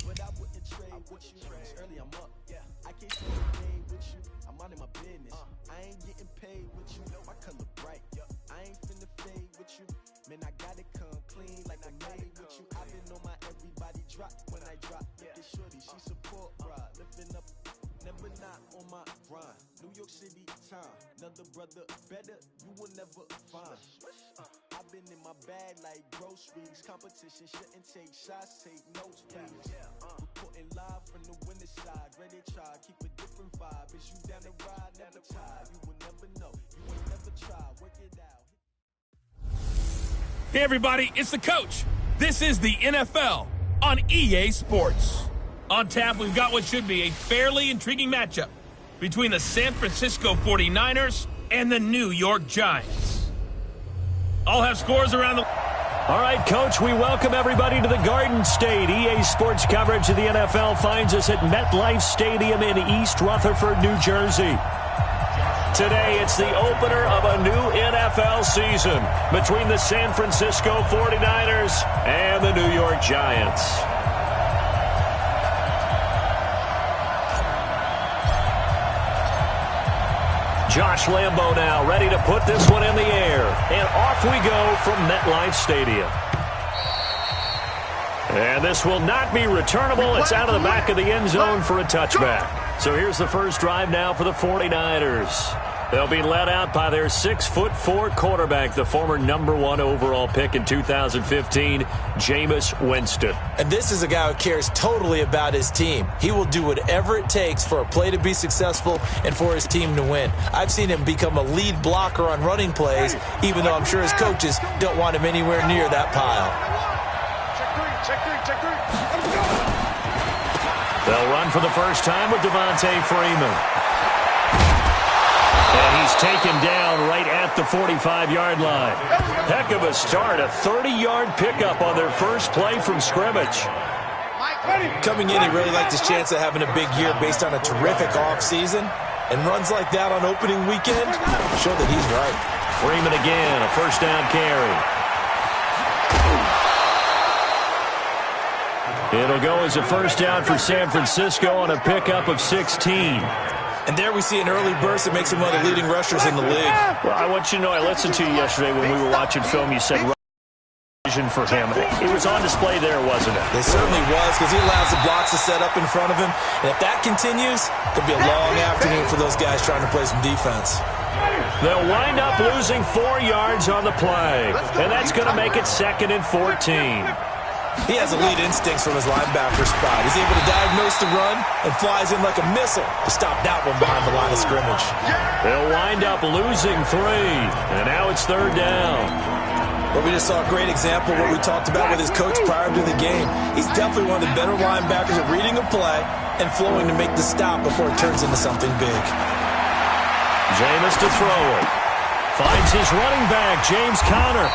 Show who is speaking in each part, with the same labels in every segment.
Speaker 1: But I wouldn't trade with you. Early I'm up, yeah. I can't play the game with you. I'm out in my business. I ain't getting paid with you. My color bright. I ain't finna fade with you. Man, I gotta come clean like I made with you. I've been on my everybody drop when I drop. Look at shorty, she support ride. Lifting up, never not on my grind. New York City time. Another brother better, you will never find. I've been in my bag like groceries. Competition shouldn't take shots, take notes, please. Reporting live from the winning side. Ready to try, keep a different vibe. Is you down the ride, never tired. You will never know, you ain't never tried. Work it out.
Speaker 2: Hey everybody, it's the coach. This is the NFL on EA Sports. On tap, we've got what should be a fairly intriguing matchup between the San Francisco 49ers and the New York Giants. I'll have scores around the...
Speaker 3: All right, Coach, we welcome everybody to the Garden State. EA Sports coverage of the NFL finds us at MetLife Stadium in East Rutherford, New Jersey. Today, it's the opener of a new NFL season between the San Francisco 49ers and the New York Giants. Josh Lambo now ready to put this one in the air. And off we go from MetLife Stadium. And this will not be returnable. It's out of the back of the end zone for a touchback. So here's the first drive now for the 49ers. They'll be led out by their 6'4" quarterback, the former #1 overall pick in 2015, Jameis Winston.
Speaker 4: And this is a guy who cares totally about his team. He will do whatever it takes for a play to be successful and for his team to win. I've seen him become a lead blocker on running plays, even though I'm sure his coaches don't want him anywhere near that pile.
Speaker 3: They'll run for the first time with Devontae Freeman. And he's taken down right at the 45-yard line. Heck of a start, a 30-yard pickup on their first play from scrimmage.
Speaker 4: Coming in, he really liked his chance of having a big year based on a terrific offseason. And runs like that on opening weekend show that he's right.
Speaker 3: Freeman again, a first down carry. It'll go as a first down for San Francisco on a pickup of 16.
Speaker 4: And there we see an early burst that makes him one of the leading rushers in the league.
Speaker 3: Well, I want you to know, I listened to you yesterday when we were watching film. You said vision for him. It was on display there, wasn't it?
Speaker 4: It certainly was, because he allows the blocks to set up in front of him. And if that continues, it'll be a long afternoon for those guys trying to play some defense.
Speaker 3: They'll wind up losing 4 yards on the play. And that's going to make it 2nd and 14.
Speaker 4: He has elite instincts from his linebacker spot. He's able to diagnose the run and flies in like a missile to stop that one behind the line of scrimmage.
Speaker 3: They'll wind up losing 3, and now it's 3rd down.
Speaker 4: But we just saw a great example of what we talked about with his coach prior to the game. He's definitely one of the better linebackers at reading a play and flowing to make the stop before it turns into something big.
Speaker 3: Jameis to throw it. Finds his running back, James Conner.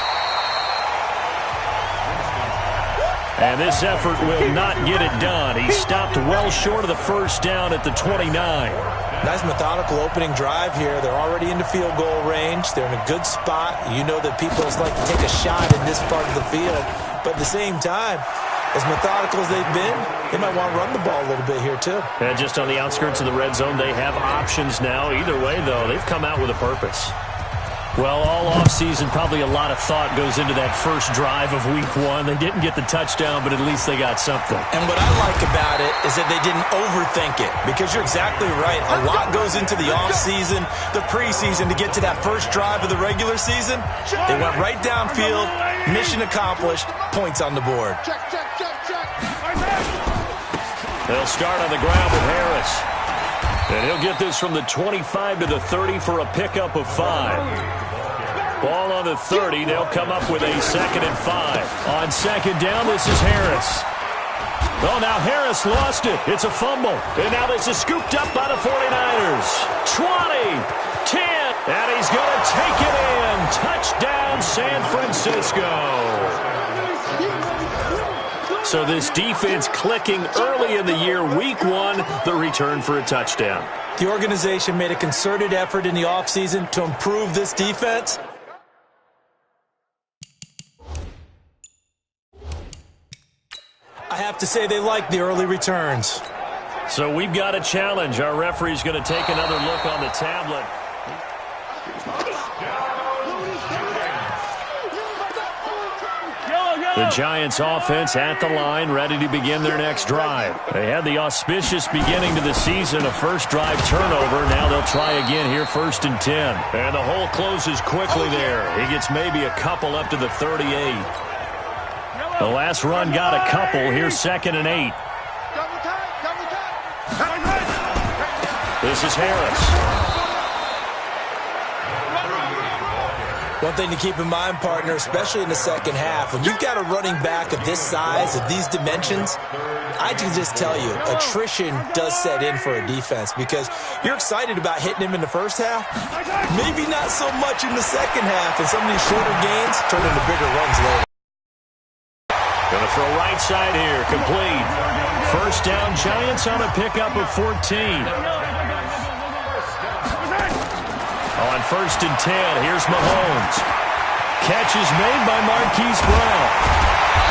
Speaker 3: And this effort will not get it done. He stopped well short of the first down at the 29.
Speaker 4: Nice methodical opening drive here. They're already into field goal range. They're in a good spot. You know that people like to take a shot in this part of the field. But at the same time, as methodical as they've been, they might want to run the ball a little bit here too.
Speaker 3: And just on the outskirts of the red zone, they have options now. Either way, though, they've come out with a purpose. Well, all offseason, probably a lot of thought goes into that first drive of Week 1. They didn't get the touchdown, but at least they got something.
Speaker 4: And what I like about it is that they didn't overthink it, because you're exactly right. A lot goes into the offseason, the preseason, to get to that first drive of the regular season. They went right downfield, mission accomplished, points on the board.
Speaker 3: They'll start on the ground with Harris. And he'll get this from the 25 to the 30 for a pickup of 5. Ball on the 30. They'll come up with a 2nd and 5. On 2nd down, this is Harris. Oh, now Harris lost it. It's a fumble. And now this is scooped up by the 49ers. 20, 10, and he's going to take it in. Touchdown, San Francisco. So this defense clicking early in the year. Week 1, the return for a touchdown.
Speaker 4: The organization made a concerted effort in the offseason to improve this defense. I have to say they like the early returns.
Speaker 3: So we've got a challenge. Our referee's going to take another look on the tablet. The Giants offense at the line, ready to begin their next drive. They had the auspicious beginning to the season, a first drive turnover. Now they'll try again here, 1st and 10. And the hole closes quickly there. He gets maybe a couple up to the 38. The last run got a couple. Here's 2nd and 8. This is Harris.
Speaker 4: One thing to keep in mind, partner, especially in the second half, when you've got a running back of this size, of these dimensions, I can just tell you, attrition does set in for a defense because you're excited about hitting him in the first half, maybe not so much in the second half, and some of these shorter gains turn into bigger runs later.
Speaker 3: Going to throw right side here, complete. First down, Giants on a pickup of 14. On 1st and 10, here's Mahomes. Catch is made by Marquise Brown.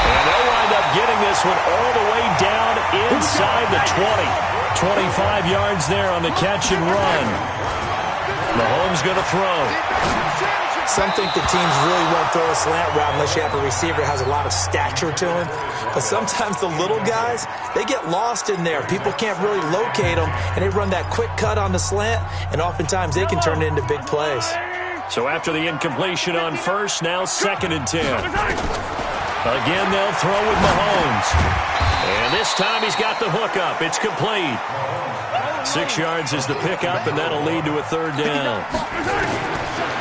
Speaker 3: And they'll wind up getting this one all the way down inside the 20. 25 yards there on the catch and run. Mahomes going to throw.
Speaker 4: Some think the teams really won't throw a slant route unless you have a receiver that has a lot of stature to him. But sometimes the little guys, they get lost in there. People can't really locate them, and they run that quick cut on the slant, and oftentimes they can turn it into big plays.
Speaker 3: So after the incompletion on first, now 2nd and 10. Again, they'll throw with Mahomes. And this time he's got the hook up. It's complete. 6 yards is the pickup, and that'll lead to a 3rd down.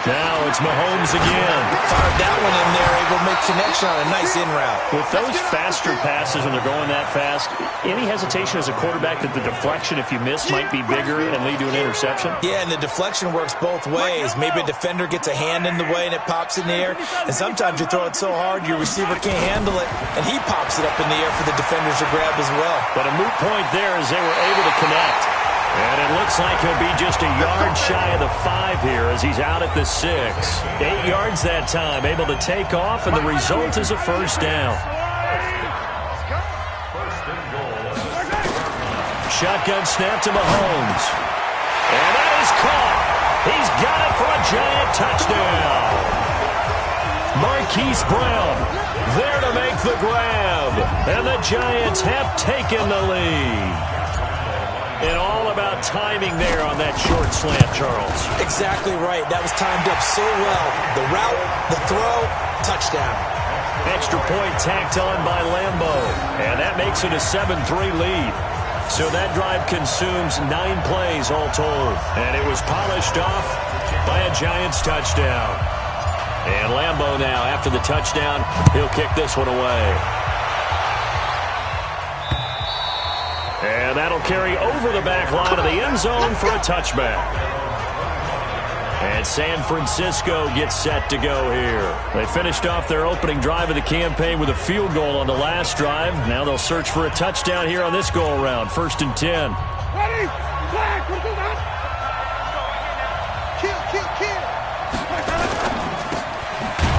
Speaker 3: Now it's Mahomes again.
Speaker 4: Fired that one in there, able to make connection on a nice in route.
Speaker 3: With those faster passes when they're going that fast, any hesitation as a quarterback that the deflection, if you miss, might be bigger and lead to an interception?
Speaker 4: Yeah, and the deflection works both ways. Maybe a defender gets a hand in the way and it pops in the air. And sometimes you throw it so hard your receiver can't handle it, and he pops it up in the air for the defenders to grab as well.
Speaker 3: But a moot point there as they were able to connect. And it looks like he'll be just a yard shy of the 5 here as he's out at the 6. 8 yards that time, able to take off, and the result is a 1st down. Shotgun snap to Mahomes. And that is caught. He's got it for a Giant touchdown. Marquise Brown there to make the grab. And the Giants have taken the lead. And all about timing there on that short slant, Charles.
Speaker 4: Exactly right. That was timed up so well. The route, the throw, touchdown.
Speaker 3: Extra point tacked on by Lambo. And that makes it a 7-3 lead. So that drive consumes 9 plays all told. And it was polished off by a Giants touchdown. And Lambo now, after the touchdown, he'll kick this one away. And that'll carry over the back line of the end zone for a touchback. And San Francisco gets set to go here. They finished off their opening drive of the campaign with a field goal on the last drive. Now they'll search for a touchdown here on this go-around. 1st and 10.
Speaker 5: Ready? Flag. Kill.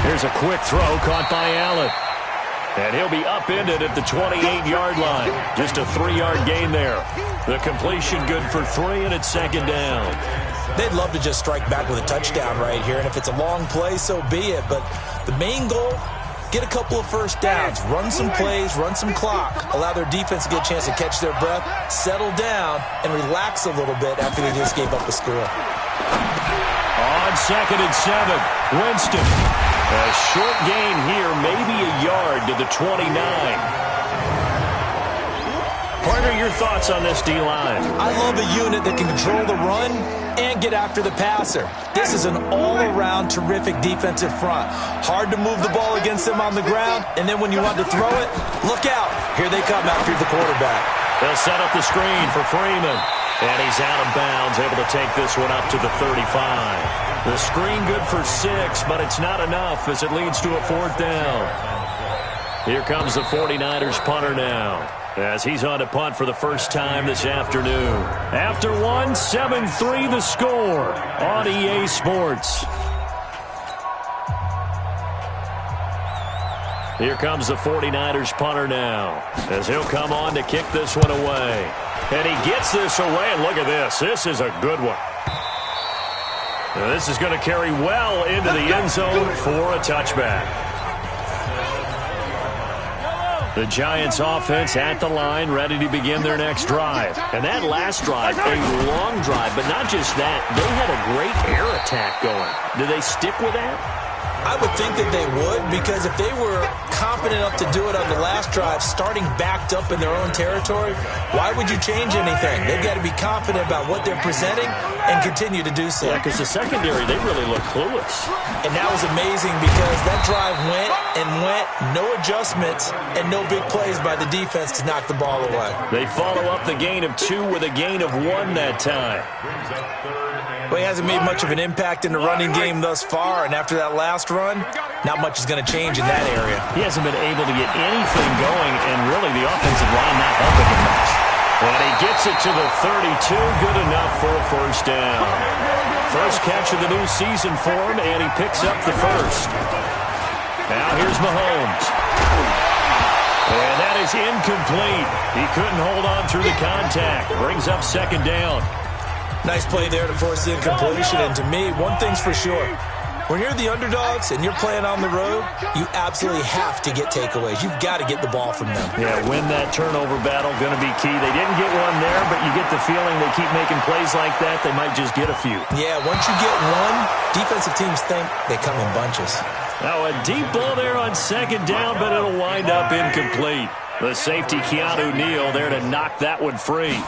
Speaker 3: Here's a quick throw caught by Allen. And he'll be upended at the 28-yard line. Just a 3-yard gain there. The completion good for 3, and it's 2nd down.
Speaker 4: They'd love to just strike back with a touchdown right here, and if it's a long play, so be it. But the main goal, get a couple of first downs, run some plays, run some clock, allow their defense to get a chance to catch their breath, settle down, and relax a little bit after they just gave up the score.
Speaker 3: On 2nd and 7, Winston. A short gain here, maybe a yard to the 29. Partner, your thoughts on this D-line?
Speaker 4: I love a unit that can control the run and get after the passer. This is an all-around terrific defensive front. Hard to move the ball against them on the ground, and then when you want to throw it, look out. Here they come after the quarterback.
Speaker 3: They'll set up the screen for Freeman. And he's out of bounds, able to take this one up to the 35. The screen good for 6, but it's not enough as it leads to a 4th down. Here comes the 49ers punter now, as he's on to punt for the first time this afternoon. After one, 7-3 the score on EA Sports. Here comes the 49ers punter now, as he'll come on to kick this one away. And he gets this away, and look at this. This is a good one. Now, this is going to carry well into the end zone for a touchback. The Giants offense at the line, ready to begin their next drive. And that last drive, a long drive, but not just that. They had a great air attack going. Do they stick with that?
Speaker 4: I would think that they would, because if they were competent enough to do it on the last drive, starting backed up in their own territory, why would you change anything? They've got to be confident about what they're presenting and continue to do so.
Speaker 3: Yeah, because the secondary, they really look clueless.
Speaker 4: And that was amazing because that drive went and went, no adjustments, and no big plays by the defense to knock the ball away.
Speaker 3: They follow up the gain of 2 with a gain of 1 that time.
Speaker 4: Well, he hasn't made much of an impact in the running game thus far, and after that last run, not much is going to change in that area.
Speaker 3: He hasn't been able to get anything going, and really the offensive line not helping him much. And he gets it to the 32, good enough for a first down. First catch of the new season for him, and he picks up the first. Now here's Mahomes. And that is incomplete. He couldn't hold on through the contact. Brings up second down.
Speaker 4: Nice play there to force the incompletion, and to me, one thing's for sure. When you're the underdogs and you're playing on the road, you absolutely have to get takeaways. You've got to get the ball from them.
Speaker 3: Yeah, win that turnover battle, going to be key. They didn't get one there, but you get the feeling they keep making plays like that, they might just get a few.
Speaker 4: Yeah, once you get one, defensive teams think they come in bunches.
Speaker 3: Now a deep ball there on second down, but it'll wind up incomplete. The safety, Keanu Neal, there to knock that one free.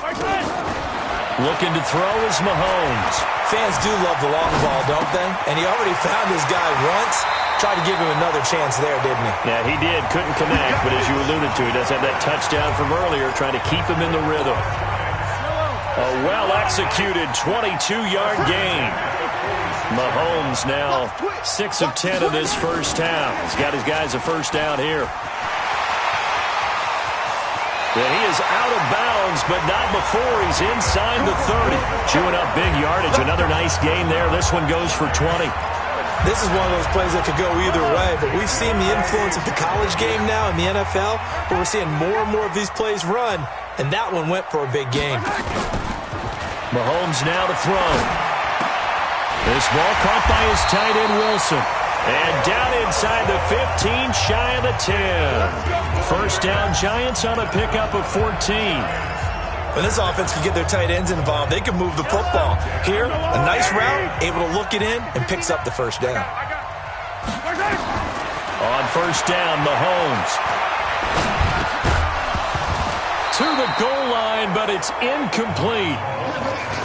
Speaker 3: Looking to throw is Mahomes.
Speaker 4: Fans do love the long ball, don't they? And he already found his guy once. Tried to give him another chance there, didn't he?
Speaker 3: Yeah, he did. Couldn't connect, but as you alluded to, he does have that touchdown from earlier, trying to keep him in the rhythm. A well-executed 22-yard gain. Mahomes now 6 of 10 of this first half. He's got his guys a first down here. Yeah, he is out of bounds, but not before he's inside the 30. Chewing up big yardage. Another nice gain there. This one goes for 20.
Speaker 4: This is one of those plays that could go either way, but we've seen the influence of the college game now in the NFL, where we're seeing more and more of these plays run, and that one went for a big gain.
Speaker 3: Mahomes now to throw. This ball caught by his tight end, Wilson. And down inside the 15, shy of the 10. First down, Giants on a pickup of 14.
Speaker 4: When this offense can get their tight ends involved, they can move the football. Here, a nice route, able to look it in, and picks up the first down.
Speaker 3: On first down, Mahomes. To the goal line, but it's incomplete.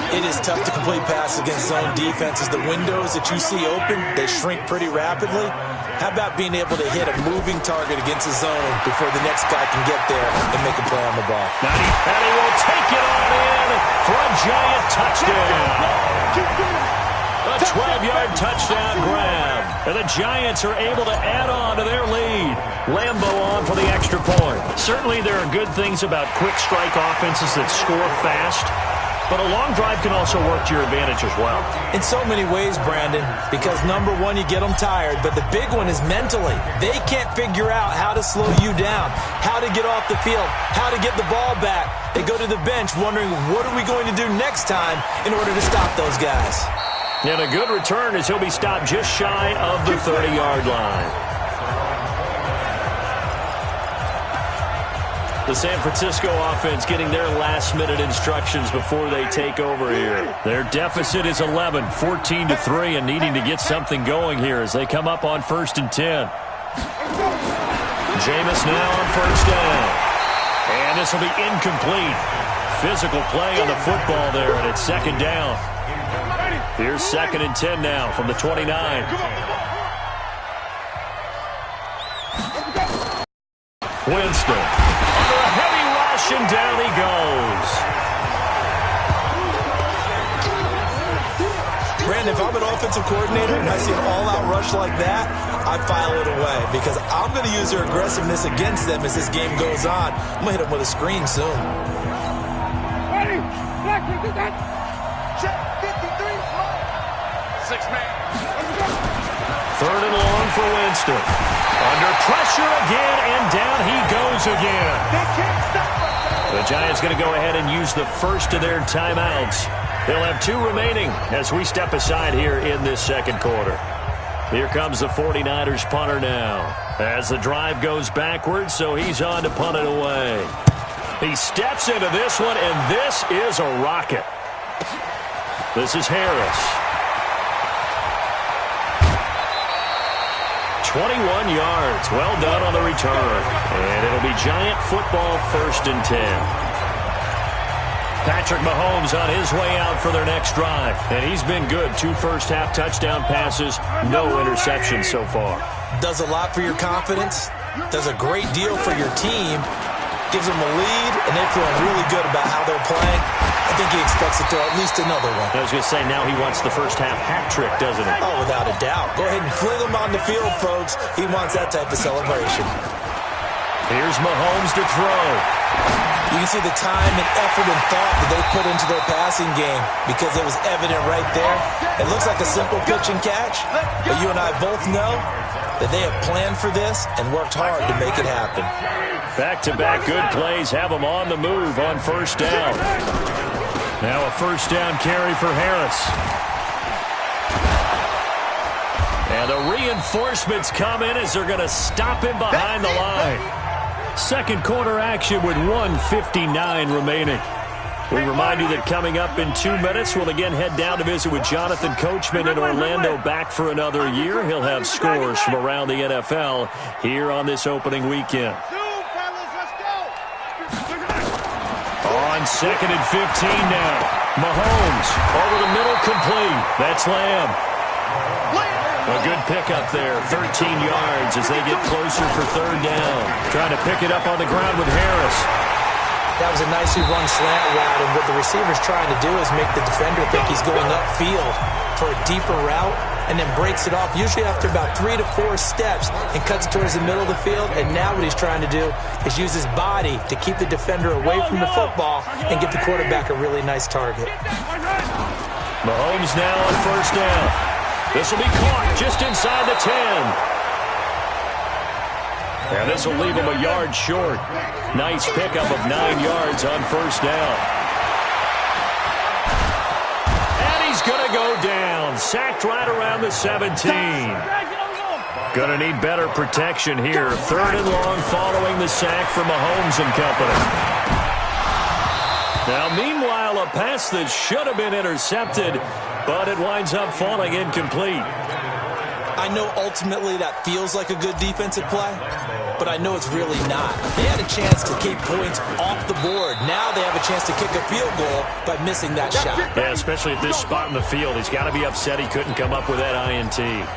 Speaker 4: It is tough to complete passes against zone defenses. The windows that you see open, they shrink pretty rapidly. How about being able to hit a moving target against a zone before the next guy can get there and make a play on the ball?
Speaker 3: And he will take it on in for a Giant touchdown. A 12-yard touchdown grab. And the Giants are able to add on to their lead. Lambeau on for the extra point. Certainly there are good things about quick strike offenses that score fast. But a long drive can also work to your advantage as well.
Speaker 4: In so many ways, Brandon, because number one, you get them tired, but the big one is mentally. They can't figure out how to slow you down, how to get off the field, how to get the ball back. They go to the bench wondering, what are we going to do next time in order to stop those guys?
Speaker 3: And a good return as he'll be stopped just shy of the 30-yard line. The San Francisco offense getting their last-minute instructions before they take over here. Their deficit is 11, 14-3, and needing to get something going here as they come up on 1st and 10. Jameis now on first down. And this will be incomplete. Physical play on the football there, and it's second down. Here's 2nd and 10 now from the 29. Winston. Under a heavy rush, and down he goes.
Speaker 4: Brandon, if I'm an offensive coordinator and I see an all-out rush like that, I file it away because I'm going to use their aggressiveness against them as this game goes on. I'm going to hit them with a screen soon.
Speaker 5: Ready? Black, we do that. Check 53. 6 man.
Speaker 3: 3rd and long for Winston. Under pressure again, and down he goes again.
Speaker 5: They can't stop us.
Speaker 3: The Giants going to go ahead and use the first of their timeouts. They'll have 2 remaining as we step aside here in this second quarter. Here comes the 49ers punter now. As the drive goes backwards, so he's on to punt it away. He steps into this one, and this is a rocket. This is Harris. 21 yards. Well done on the return. And it'll be Giant football, 1st and 10. Patrick Mahomes on his way out for their next drive. And he's been good. 2 first-half touchdown passes, no interceptions so far.
Speaker 4: Does a lot for your confidence. Does a great deal for your team. Gives them a lead, and they're feeling really good about how they're playing. I think he expects to throw at least another one.
Speaker 3: I was going to say, now he wants the first-half hat trick, doesn't he?
Speaker 4: Oh, without a doubt. Go ahead and fling him on the field, folks. He wants that type of celebration.
Speaker 3: Here's Mahomes to throw.
Speaker 4: You can see the time and effort and thought that they put into their passing game because it was evident right there. It looks like a simple pitch and catch, but you and I both know that they have planned for this and worked hard to make it happen.
Speaker 3: Back-to-back good plays have them on the move on 1st down. Now a 1st down carry for Harris. And the reinforcements come in as they're going to stop him behind the line. Second quarter action with 1:59 remaining. We remind you that coming up in 2 minutes, we'll again head down to visit with Jonathan Coachman in Orlando, back for another year. He'll have scores from around the NFL here on this opening weekend. On 2nd and 15 now. Mahomes over the middle, complete. That's Lamb. A good pickup there, 13 yards as they get closer for 3rd down. Trying to pick it up on the ground with Harris.
Speaker 4: That was a nicely run slant route, and what the receiver's trying to do is make the defender think he's going upfield for a deeper route and then breaks it off, usually after about 3 to 4 steps, and cuts towards the middle of the field. And now what he's trying to do is use his body to keep the defender away from the football and give the quarterback a really nice target.
Speaker 3: Mahomes now on 1st down. This will be caught just inside the 10. And this will leave him a yard short. Nice pickup of 9 yards on 1st down. And he's going to go down. Sacked right around the 17. Going to need better protection here. 3rd and long following the sack from Mahomes and company. Now, meanwhile, a pass that should have been intercepted, but it winds up falling incomplete.
Speaker 4: I know ultimately that feels like a good defensive play, but I know it's really not. They had a chance to keep points off the board. Now they have a chance to kick a field goal by missing that shot.
Speaker 3: Yeah, especially at this spot in the field. He's got to be upset he couldn't come up with that INT.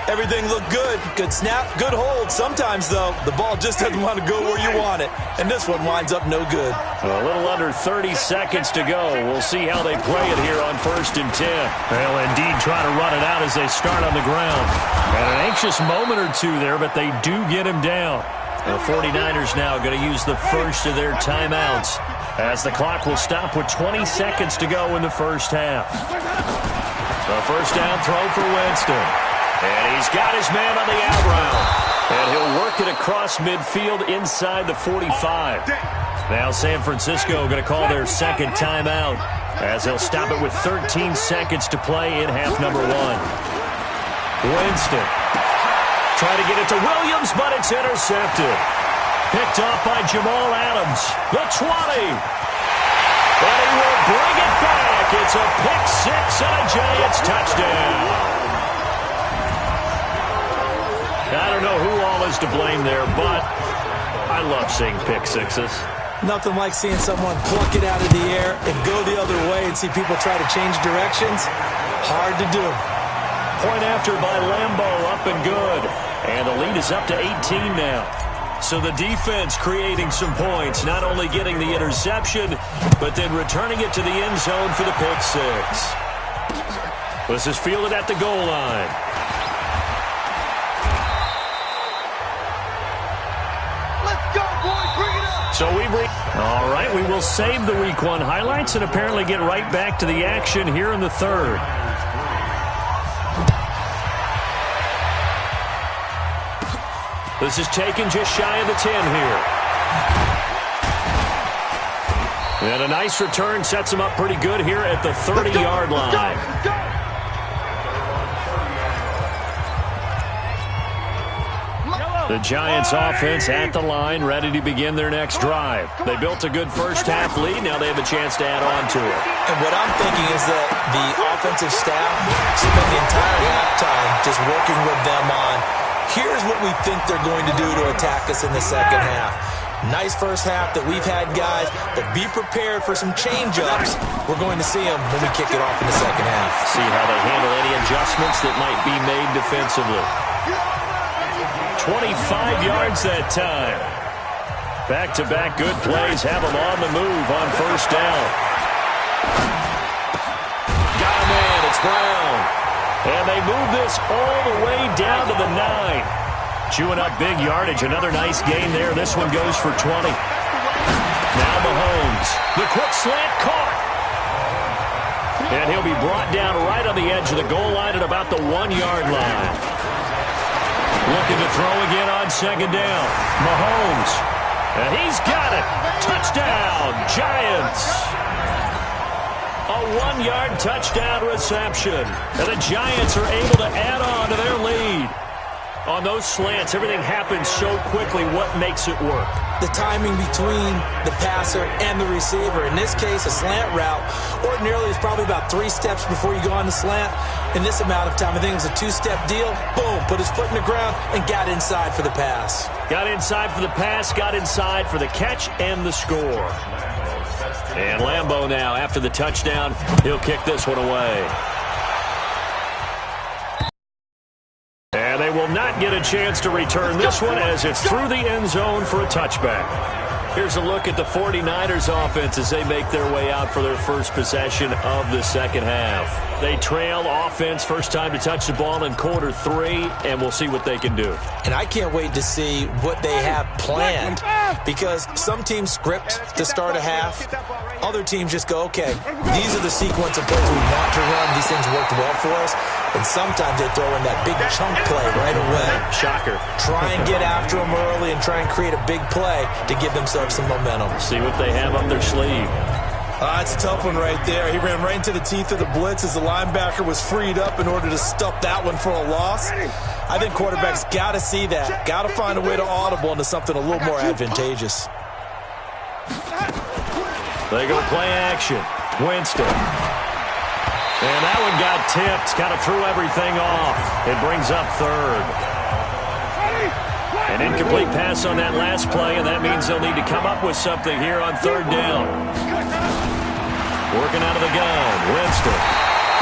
Speaker 4: Everything looked good. Good snap, good hold. Sometimes, though, the ball just doesn't want to go where you want it. And this one winds up no good.
Speaker 3: A little under 30 seconds to go. We'll see how they play it here on 1st and 10. They'll indeed try to run it out as they start on the ground. And an anxious moment or two there, but they do get him down. The 49ers now going to use the first of their timeouts as the clock will stop with 20 seconds to go in the 1st half. The 1st down throw for Winston. And he's got his man on the out route. And he'll work it across midfield inside the 45. Now San Francisco going to call their 2nd timeout as they'll stop it with 13 seconds to play in half number 1. Winston trying to get it to Williams, but it's intercepted. Picked off by Jamal Adams. The 20. And he will bring it back. It's a pick 6 and a Giants touchdown. I don't know who all is to blame there, but I love seeing pick sixes.
Speaker 4: Nothing like seeing someone pluck it out of the air and go the other way and see people try to change directions. Hard to do.
Speaker 3: Point after by Lambo, up and good. And the lead is up to 18 now. So the defense creating some points, not only getting the interception, but then returning it to the end zone for the pick 6. This is fielded at the goal line. So all right, we will save the Week 1 highlights and apparently get right back to the action here in the 3rd. This is taken just shy of the 10 here. And a nice return sets him up pretty good here at the 30-yard line. The Giants offense at the line, ready to begin their next drive. They built a good first-half lead. Now they have a chance to add on to it.
Speaker 4: And what I'm thinking is that the offensive staff spent the entire halftime just working with them on, here's what we think they're going to do to attack us in the second half. Nice first half that we've had, guys, but be prepared for some change-ups. We're going to see them when we kick it off in the second half.
Speaker 3: See how they handle any adjustments that might be made defensively. 25 yards that time. Back-to-back good plays have them on the move on first down. Got a man, it's Brown. And they move this all the way down to the 9. Chewing up big yardage. Another nice gain there. This one goes for 20. Now Mahomes. The quick slant caught. And he'll be brought down right on the edge of the goal line at about the 1-yard line. Looking to throw again on second down. Mahomes. And he's got it. Touchdown, Giants. A 1-yard touchdown reception. And the Giants are able to add on to their lead. On those slants, everything happens so quickly. What makes it work?
Speaker 4: The timing between the passer and the receiver. In this case, a slant route ordinarily is probably about 3 steps before you go on the slant. In this amount of time, I think it was a 2-step deal. Boom, put his foot in the ground and got inside for the pass.
Speaker 3: Got inside for the pass, got inside for the catch and the score. And Lambeau now, after the touchdown, he'll kick this one away. And they will not get a chance to return this one as it's through the end zone for a touchback. Here's a look at the 49ers offense as they make their way out for their first possession of the second half. They trail offense, first time to touch the ball in quarter 3, and we'll see what they can do.
Speaker 4: And I can't wait to see what they have planned, because some teams script to start a half. Other teams just go, okay, these are the sequence of plays we want to run. These things worked well for us. And sometimes they throw in that big chunk play right away.
Speaker 3: Shocker.
Speaker 4: Try and get after them early and try and create a big play to give themselves some momentum.
Speaker 3: See what they have up their sleeve.
Speaker 4: It's a tough one right there. He ran right into the teeth of the blitz as the linebacker was freed up in order to stuff that one for a loss. I think quarterbacks got to see that. Got to find a way to audible into something a little more advantageous.
Speaker 3: They go play action. Winston. And that one got tipped. Kind of threw everything off. It brings up third. An incomplete pass on that last play, and that means they'll need to come up with something here on third down. Working out of the gun. Winston.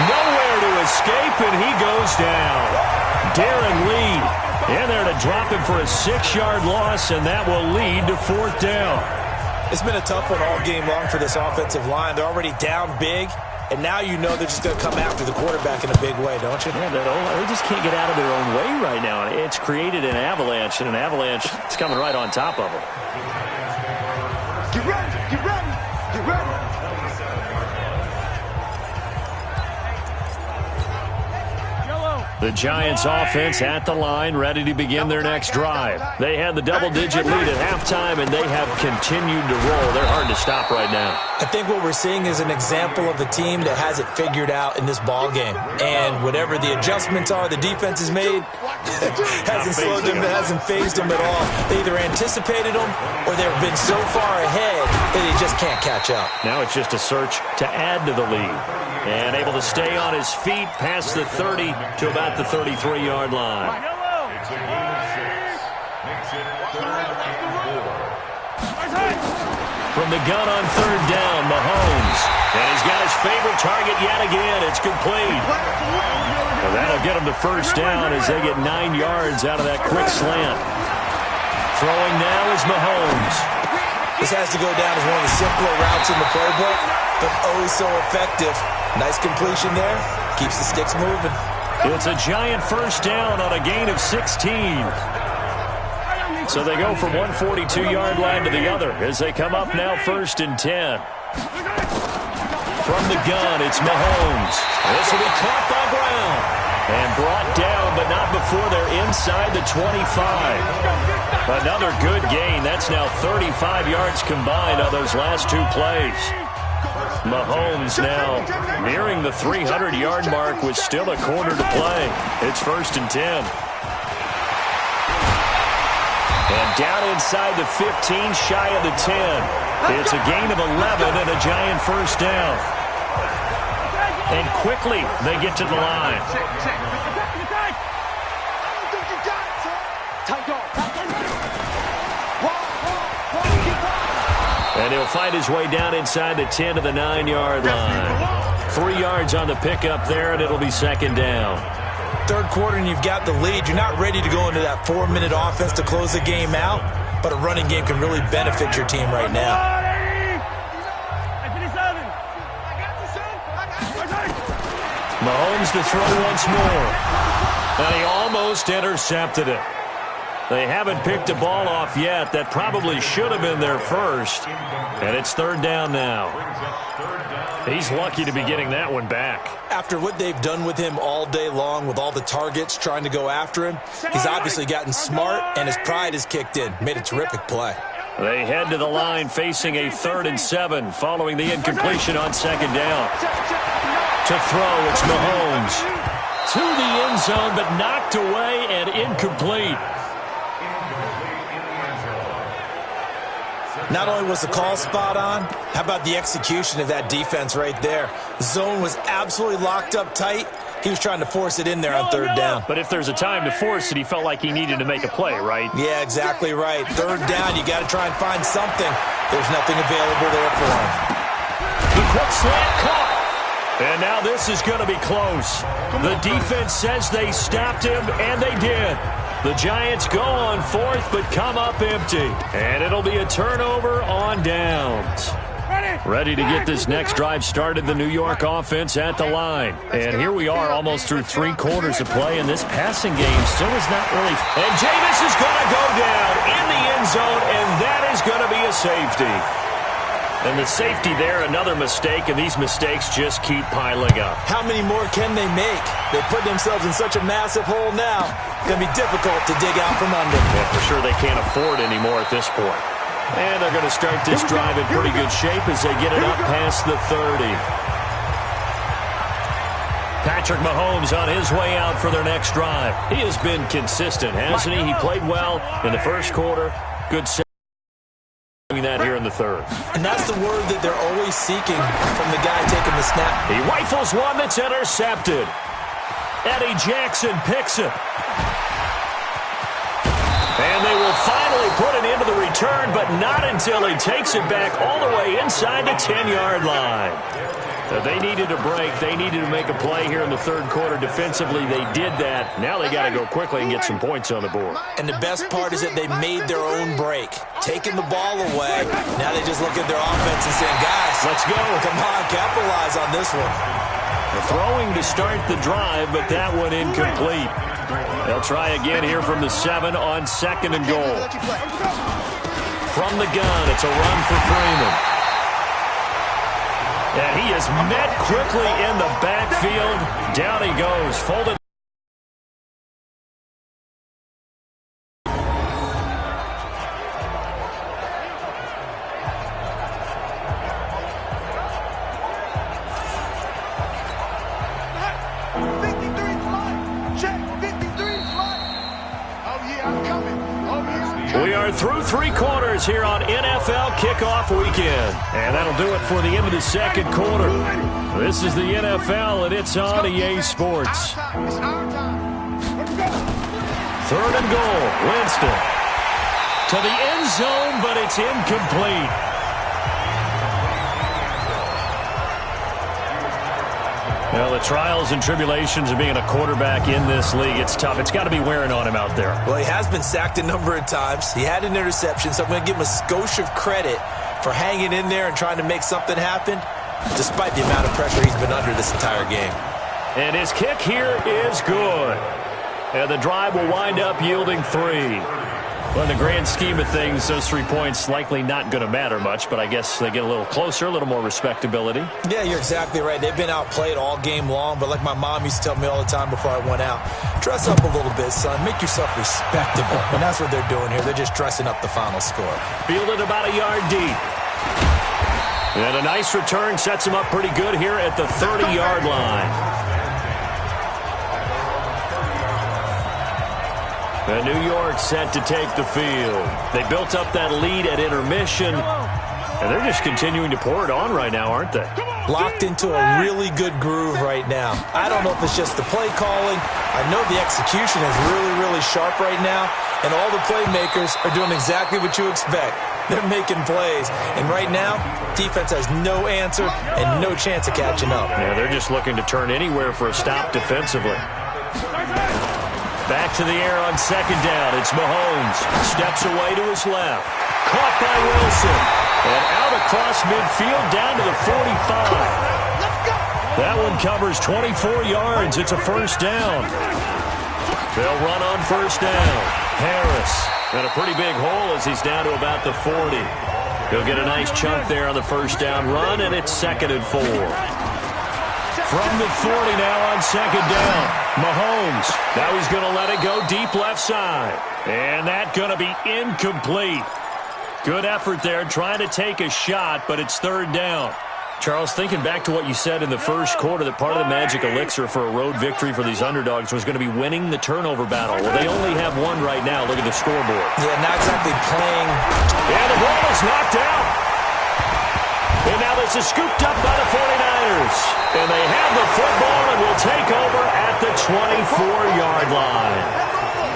Speaker 3: Nowhere to escape, and he goes down. Darren Lee in there to drop him for a 6-yard loss, and that will lead to fourth down.
Speaker 4: It's been a tough one all game long for this offensive line. They're already down big, and now you know they're just going to come after the quarterback in a big way, don't you?
Speaker 3: Yeah, they just can't get out of their own way right now. It's created an avalanche, and an avalanche is coming right on top of them.
Speaker 5: Get ready, get ready, get ready.
Speaker 3: The Giants offense at the line, ready to begin their next drive. They had the double-digit lead at halftime, and they have continued to roll. They're hard to stop right now.
Speaker 4: I think what we're seeing is an example of a team that has it figured out in this ball game. And whatever the adjustments are the defense has made, hasn't slowed them, hasn't phased them at all. They either anticipated them or they've been so far ahead that they just can't catch up.
Speaker 3: Now it's just a search to add to the lead. And able to stay on his feet past the 30 to about the 33-yard line. From the gun on third down, Mahomes. And he's got his favorite target yet again. It's complete. And that'll get him to first down as they get 9 yards out of that quick slant. Throwing now is Mahomes.
Speaker 4: This has to go down as one of the simpler routes in the playbook, but oh so effective. Nice completion there. Keeps the sticks moving.
Speaker 3: It's a giant first down on a gain of 16. So they go from one 42-yard line to the other as they come up now first and 10. From the gun, it's Mahomes. This will be caught by Brown. And brought down, but not before they're inside the 25. Another good gain. That's now 35 yards combined on those last two plays. Mahomes now nearing the 300-yard mark with still a quarter to play. It's 1st and 10. And down inside the 15, shy of the 10. It's a gain of 11 and a giant first down. And quickly they get to the line. And he'll find his way down inside the 10 to the 9-yard line. 3 yards on the pickup there, and it'll be 2nd down.
Speaker 4: Third quarter and you've got the lead. You're not ready to go into that 4-minute offense to close the game out, but a running game can really benefit your team right now.
Speaker 3: Mahomes to throw once more. And he almost intercepted it. They haven't picked a ball off yet. That probably should have been their first. And it's 3rd down now. He's lucky to be getting that one back.
Speaker 4: After what they've done with him all day long with all the targets trying to go after him, he's obviously gotten smart and his pride has kicked in. Made a terrific play.
Speaker 3: They head to the line facing a 3rd and 7 following the incompletion on 2nd down. To throw, it's Mahomes. To the end zone, but knocked away and incomplete.
Speaker 4: Not only was the call spot on, how about the execution of that defense right there? The zone was absolutely locked up tight. He was trying to force it in there on 3rd down.
Speaker 3: But if there's a time to force it, he felt like he needed to make a play, right?
Speaker 4: Yeah, exactly right. 3rd down, you got to try and find something. There's nothing available there for him.
Speaker 3: The quick slant caught. And now this is going to be close. The defense says they stopped him, and they did. The Giants go on 4th, but come up empty. And it'll be a turnover on downs. Ready to get this next drive started, the New York offense at the line. And here we are almost through 3 quarters of play, and this passing game still is not really... And Jameis is going to go down in the end zone, and that is going to be a safety. And the safety there, another mistake, and these mistakes just keep piling up.
Speaker 4: How many more can they make? They put themselves in such a massive hole now. It's going to be difficult to dig out from under.
Speaker 3: Yeah, for sure they can't afford any more at this point. And they're going to start this drive in pretty good shape as they get it up past the 30. Patrick Mahomes on his way out for their next drive. He has been consistent, hasn't he? He played well in the first quarter. Good doing that here in the 3rd.
Speaker 4: And that's the word that they're always seeking from the guy taking the snap.
Speaker 3: He rifles one that's intercepted. Eddie Jackson picks it. And they will finally put it into the return, but not until he takes it back all the way inside the 10-yard line. They needed a break. They needed to make a play here in the 3rd quarter. Defensively, they did that. Now they got to go quickly and get some points on the board.
Speaker 4: And the best part is that they made their own break. Taking the ball away. Now they just look at their offense and saying, guys, let's go. Come on, capitalize on this one.
Speaker 3: The throwing to start the drive, but that one incomplete. They'll try again here from the 7 on 2nd and goal. From the gun, it's a run for Freeman. And he is met quickly in the backfield. Down he goes, folded. We are through 3 quarters here on NFL Kickoff Weekend. And that'll do it for the end of the 2nd quarter. This is the NFL, and it's on EA Sports. 3rd and goal. Winston. To the end zone, but it's incomplete. Well, the trials and tribulations of being a quarterback in this league, it's tough. It's got to be wearing on him out there.
Speaker 4: Well, he has been sacked a number of times. He had an interception, so I'm going to give him a skosh of credit for hanging in there and trying to make something happen, despite the amount of pressure he's been under this entire game.
Speaker 3: And his kick here is good. And the drive will wind up yielding 3. Well, in the grand scheme of things, those 3 points likely not going to matter much, but I guess they get a little closer, a little more respectability.
Speaker 4: Yeah, you're exactly right. They've been outplayed all game long, but like my mom used to tell me all the time before I went out, dress up a little bit, son. Make yourself respectable. And that's what they're doing here. They're just dressing up the final score.
Speaker 3: Fielded about a yard deep. And a nice return sets him up pretty good here at the 30-yard line. And New York set to take the field. They built up that lead at intermission, and they're just continuing to pour it on right now, aren't they?
Speaker 4: Locked into a really good groove right now. I don't know if it's just the play calling. I know the execution is really, really sharp right now, and all the playmakers are doing exactly what you expect. They're making plays, and right now, defense has no answer and no chance of catching up.
Speaker 3: Yeah, they're just looking to turn anywhere for a stop defensively. Back to the air on second down. It's Mahomes. Steps away to his left. Caught by Wilson. And out across midfield down to the 45. That one covers 24 yards. It's a first down. They'll run on first down. Harris. And a pretty big hole as he's down to about the 40. He'll get a nice chunk there on the first down run, and it's 2nd and 4. From the 40 now on second down. Mahomes. Now he's going to let it go deep left side. And that's going to be incomplete. Good effort there trying to take a shot, but it's 3rd down. Charles, thinking back to what you said in the first quarter, that part of the magic elixir for a road victory for these underdogs was going to be winning the turnover battle. Well, they only have one right now. Look at the scoreboard.
Speaker 4: Yeah, not exactly playing.
Speaker 3: And the ball is knocked out. And now this is scooped up by the 49ers. And they have the football and will take over at the 24-yard line.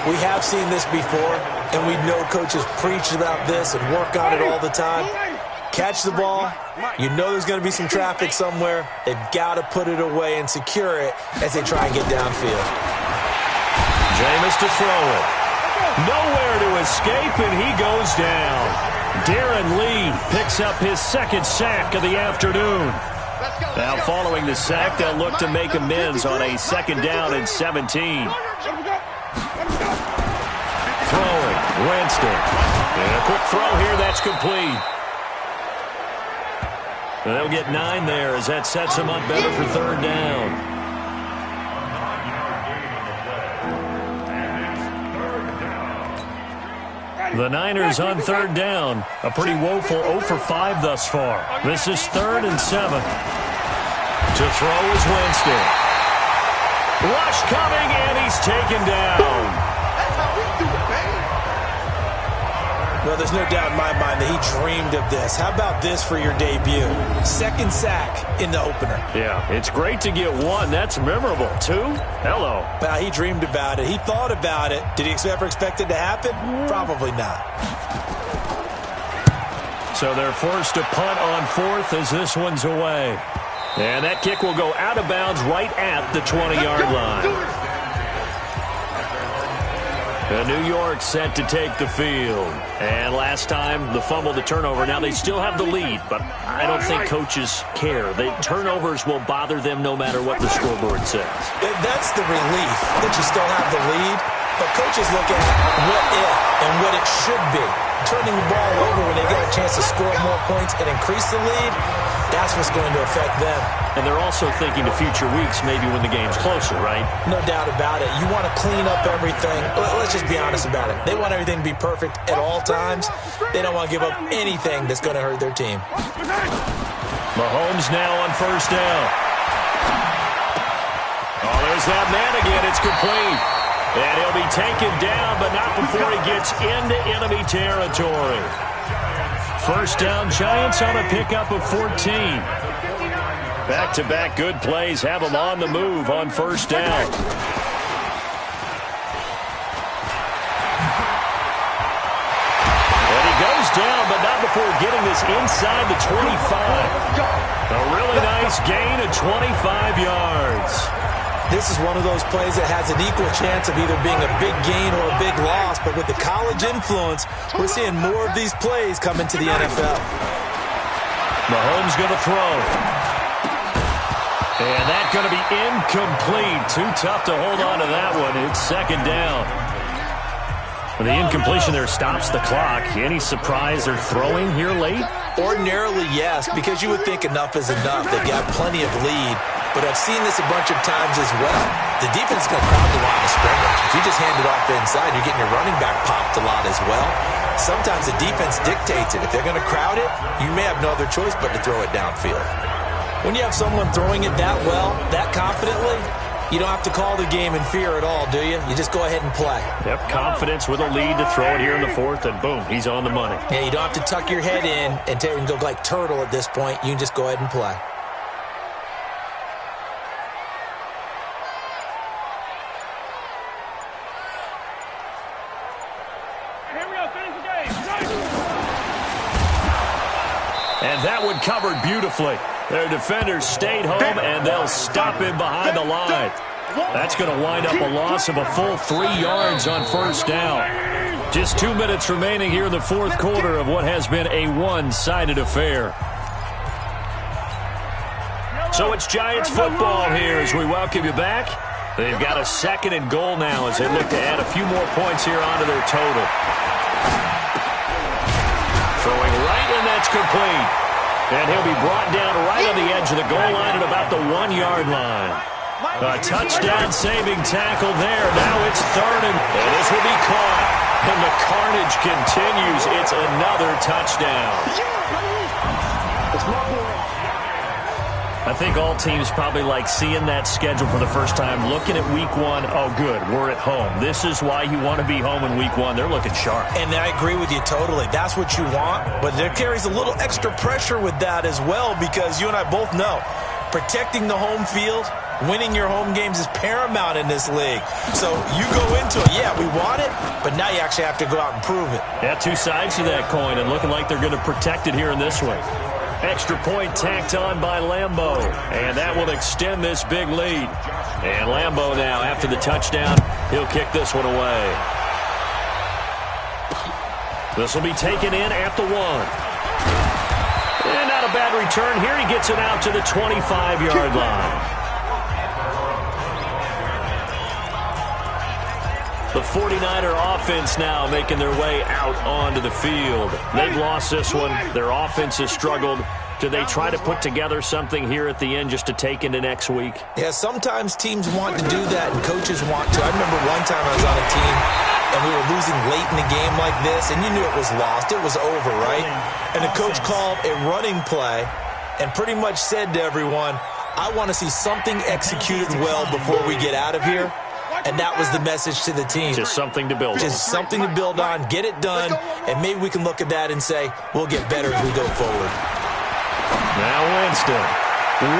Speaker 4: We have seen this before, and we know coaches preach about this and work on it all the time. Catch the ball. You know there's going to be some traffic somewhere. They've got to put it away and secure it as they try and get downfield.
Speaker 3: Jameis to throw it. Nowhere to escape, and he goes down. Darren Lee picks up his 2nd sack of the afternoon. Now following the sack, they'll look to make amends on a 2nd down and 17. Throwing, Winston. And a quick throw here, that's complete. And they'll get 9 there as that sets them up better for 3rd down. The Niners on 3rd down. A pretty woeful 0 for 5 thus far. This is 3rd and 7. To throw is Winston. Rush coming, and he's taken down.
Speaker 5: That's how we do it, baby.
Speaker 4: Well, there's no doubt in my mind that he dreamed of this. How about this for your debut? 2nd sack in the opener.
Speaker 3: Yeah, it's great to get 1. That's memorable. 2? Hello.
Speaker 4: Well, he dreamed about it. He thought about it. Did he ever expect it to happen? Probably not.
Speaker 3: So they're forced to punt on 4th as this one's away. And that kick will go out of bounds right at the 20-yard line. And New York set to take the field. And last time, the fumble, the turnover. Now they still have the lead, but I don't think coaches care. The turnovers will bother them no matter what the scoreboard says.
Speaker 4: That's the relief that you still have the lead. But coaches look at what if and what it should be. Turning the ball over when they get a chance to score more points and increase the lead, that's what's going to affect them.
Speaker 3: And they're also thinking to future weeks, maybe when the game's closer, right?
Speaker 4: No doubt about it. You want to clean up everything. Let's just be honest about it. They want everything to be perfect at all times. They don't want to give up anything that's going to hurt their team.
Speaker 3: Mahomes now on 1st down. Oh, there's that man again. It's complete. And he'll be taken down, but not before he gets into enemy territory. 1st down, Giants on a pickup of 14. Back-to-back good plays have them on the move on 1st down. And he goes down, but not before getting this inside the 25. A really nice gain of 25 yards.
Speaker 4: This is one of those plays that has an equal chance of either being a big gain or a big loss, but with the college influence, we're seeing more of these plays come into the NFL.
Speaker 3: Mahomes going to throw. And that's going to be incomplete. Too tough to hold on to that one. It's 2nd down. The incompletion there stops the clock. Any surprise they're throwing here late?
Speaker 4: Ordinarily, yes, because you would think enough is enough. They've got plenty of lead, but I've seen this a bunch of times as well. The defense is going to crowd the line of scrimmage. If you just hand it off inside, you're getting your running back popped a lot as well. Sometimes the defense dictates it. If they're going to crowd it, you may have no other choice but to throw it downfield. When you have someone throwing it that well, that confidently, you don't have to call the game in fear at all, do you? You just go ahead and play.
Speaker 3: Yep, confidence with a lead to throw it here in the fourth, and boom, he's on the money.
Speaker 4: Yeah, you don't have to tuck your head in and go like turtle at this point. You can just go ahead and play.
Speaker 5: Here we go, finish the game.
Speaker 3: And that one covered beautifully. Their defenders stayed home, and they'll stop him behind the line. That's going to wind up a loss of a full 3 yards on first down. Just 2 minutes remaining here in the fourth quarter of what has been a one-sided affair. So it's Giants football here as we welcome you back. They've got a 2nd and goal now as they look to add a few more points here onto their total. Throwing right, and that's complete. And he'll be brought down right on the edge of the goal line at about the 1 yard line. A touchdown-saving tackle there. Now it's 3rd, and this will be caught. And the carnage continues. It's another touchdown.
Speaker 5: It's my boy.
Speaker 3: I think all teams probably like seeing that schedule for the first time, looking at week 1. Oh, good, we're at home. This is why you want to be home in week 1. They're looking sharp.
Speaker 4: And I agree with you totally. That's what you want. But there carries a little extra pressure with that as well, because you and I both know protecting the home field, winning your home games is paramount in this league. So you go into it, yeah, we want it, but now you actually have to go out and prove it.
Speaker 3: Yeah, 2 sides to that coin, and looking like they're going to protect it here in this one. Extra point tacked on by Lambeau, and that will extend this big lead. And Lambeau now, after the touchdown, he'll kick this one away. This will be taken in at the 1. And not a bad return here. He gets it out to the 25-yard line. The 49er offense now making their way out onto the field. They've lost this one. Their offense has struggled. Do they try to put together something here at the end just to take into next week?
Speaker 4: Yeah, sometimes teams want to do that and coaches want to. I remember one time I was on a team and we were losing late in the game like this, and you knew it was lost. It was over, right? And the coach called a running play and pretty much said to everyone, I want to see something executed well before we get out of here. And that was the message to the team.
Speaker 3: Just something to build on.
Speaker 4: Just something to build on, get it done, and maybe we can look at that and say, we'll get better as we go forward.
Speaker 3: Now Winston.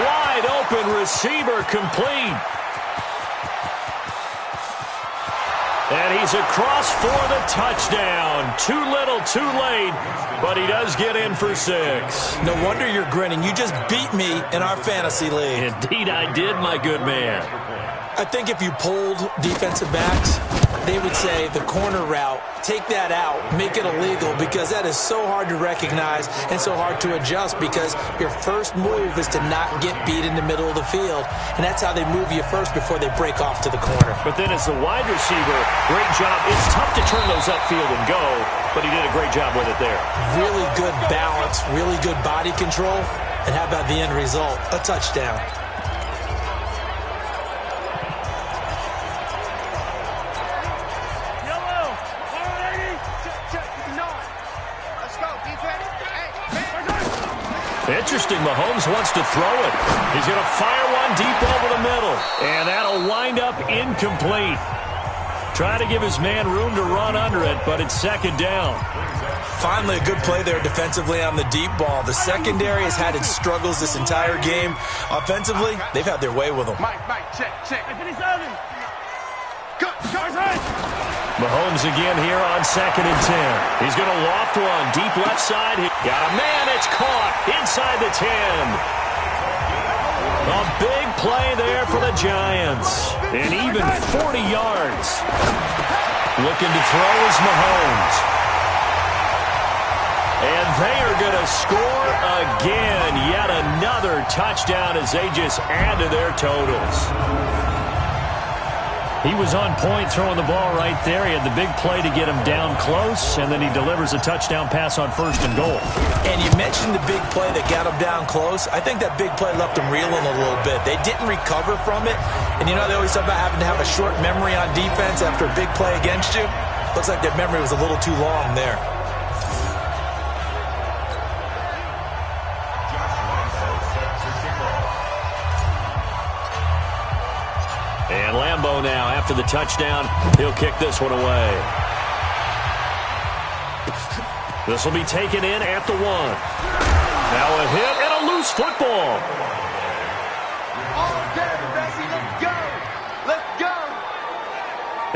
Speaker 3: Wide open receiver complete. And he's across for the touchdown. Too little, too late, but he does get in for 6.
Speaker 4: No wonder you're grinning. You just beat me in our fantasy league.
Speaker 3: Indeed I did, my good man.
Speaker 4: I think if you polled defensive backs, they would say the corner route, take that out, make it illegal, because that is so hard to recognize and so hard to adjust, because your first move is to not get beat in the middle of the field, and that's how they move you first before they break off to the corner.
Speaker 3: But then as the wide receiver, great job. It's tough to turn those upfield and go, but he did a great job with it there.
Speaker 4: Really good balance, really good body control, and how about the end result? A touchdown.
Speaker 3: Interesting, Mahomes wants to throw it. He's going to fire one deep over the middle, and that'll wind up incomplete. Trying to give his man room to run under it, but it's 2nd down.
Speaker 4: Finally, a good play there defensively on the deep ball. The secondary has had its struggles this entire game. Offensively, they've had their way with them.
Speaker 5: Mike, check.
Speaker 3: Mahomes again here on 2nd and 10. He's going to loft one deep left side. He got a man. It's caught inside the 10. A big play there for the Giants. And even 40 yards. Looking to throw is Mahomes. And they are going to score again. Yet another touchdown as they just add to their totals. He was on point throwing the ball right there. He had the big play to get him down close, and then he delivers a touchdown pass on 1st and goal.
Speaker 4: And you mentioned the big play that got him down close. I think that big play left him reeling a little bit. They didn't recover from it. And you know, they always talk about having to have a short memory on defense after a big play against you. Looks like their memory was a little too long there.
Speaker 3: And Lambeau now, after the touchdown, he'll kick this one away. This will be taken in at the 1. Now a hit and a loose football.
Speaker 5: All day, Bessie, let's go. Let's go.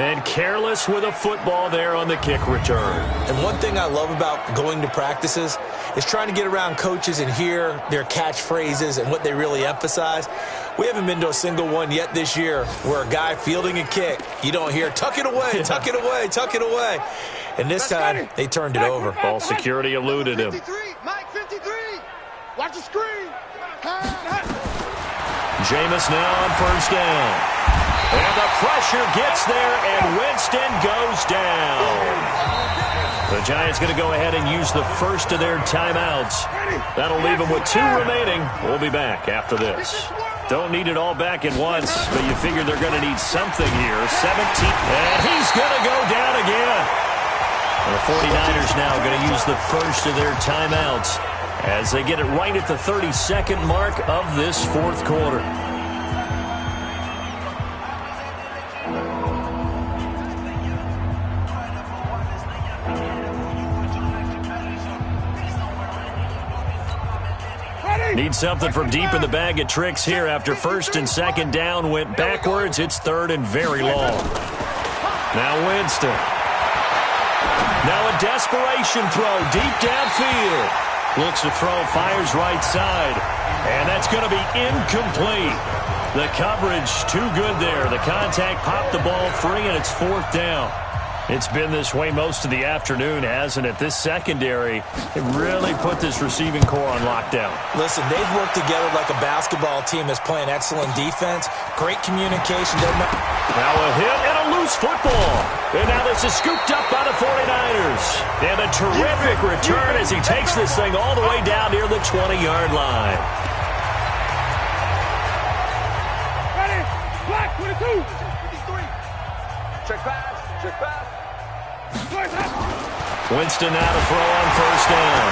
Speaker 3: And careless with a football there on the kick return.
Speaker 4: And one thing I love about going to practices is trying to get around coaches and hear their catchphrases and what they really emphasize. We haven't been to a single one yet this year where a guy fielding a kick, you don't hear, tuck it away, tuck it away, tuck it away. And this time, they turned it over.
Speaker 3: Ball security eluded him.
Speaker 5: 53, Mike 53. Watch the screen.
Speaker 3: Jameis now on 1st down. And the pressure gets there, and Winston goes down. The Giants going to go ahead and use the first of their timeouts. That'll leave them with 2 remaining. We'll be back after this. Don't need it all back at once, but you figure they're going to need something here. 17, and he's going to go down again. And the 49ers now going to use the first of their timeouts as they get it right at the 32nd mark of this 4th quarter. Need something from deep in the bag of tricks here after 1st and 2nd down went backwards. It's 3rd and very long. Now Winston. Now a desperation throw deep downfield. Looks to throw, fires right side. And that's going to be incomplete. The coverage too good there. The contact popped the ball free, and it's 4th down. It's been this way most of the afternoon, hasn't it? This secondary, it really put this receiving core on lockdown.
Speaker 4: Listen, they've worked together like a basketball team that's playing excellent defense. Great communication.
Speaker 3: Now a hit and a loose football. And now this is scooped up by the 49ers. And a terrific return as he takes this thing all the way down near the 20-yard line.
Speaker 5: Ready? Black 22. 53. Check pass. Check pass.
Speaker 3: Winston now to throw on 1st down.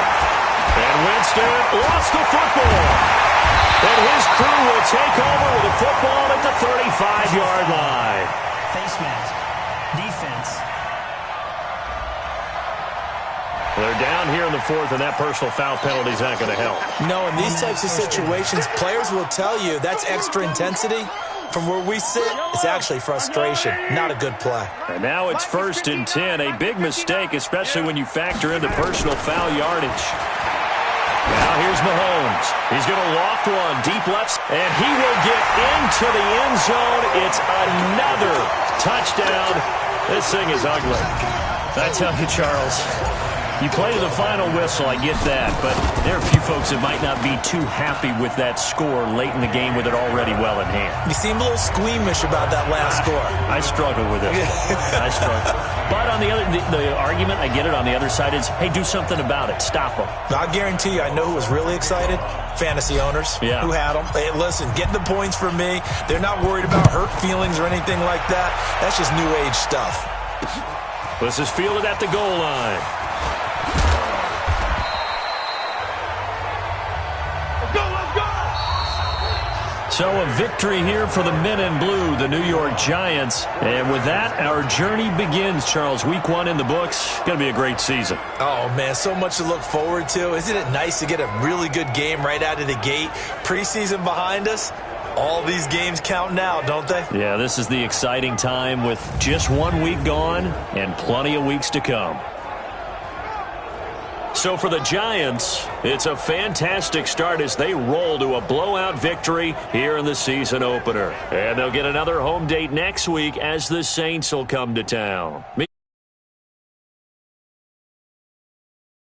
Speaker 3: And Winston lost the football. And his crew will take over with the football at the 35-yard line.
Speaker 6: Face mask. Defense.
Speaker 3: They're down here in the 4th, and that personal foul penalty is not going to help.
Speaker 4: No, in these types of situations, players will tell you that's extra intensity. From where we sit, it's actually frustration. Not a good play.
Speaker 3: And now it's 1st and 10. A big mistake, especially when you factor in the personal foul yardage. Now here's Mahomes. He's going to loft one deep left, and he will get into the end zone. It's another touchdown. This thing is ugly. I tell you, Charles, you play to the final whistle, I get that, but there are a few folks that might not be too happy with that score late in the game with it already well in hand.
Speaker 4: You seem a little squeamish about that last score.
Speaker 3: I struggle with it. I struggle. But on the other, the argument, I get it, on the other side is, hey, do something about it. Stop them.
Speaker 4: I guarantee you, I know who was really excited. Fantasy owners who had them. Hey, listen, get the points from me. They're not worried about hurt feelings or anything like that. That's just new age stuff.
Speaker 3: This is fielded at the goal line. So a victory here for the men in blue, the New York Giants. And with that, our journey begins, Charles. Week 1 in the books. Going to be a great season.
Speaker 4: Oh, man, so much to look forward to. Isn't it nice to get a really good game right out of the gate? Preseason behind us. All these games count now, don't they?
Speaker 3: Yeah, this is the exciting time with just 1 week gone and plenty of weeks to come. So for the Giants, it's a fantastic start as they roll to a blowout victory here in the season opener. And they'll get another home date next week as the Saints will come to town.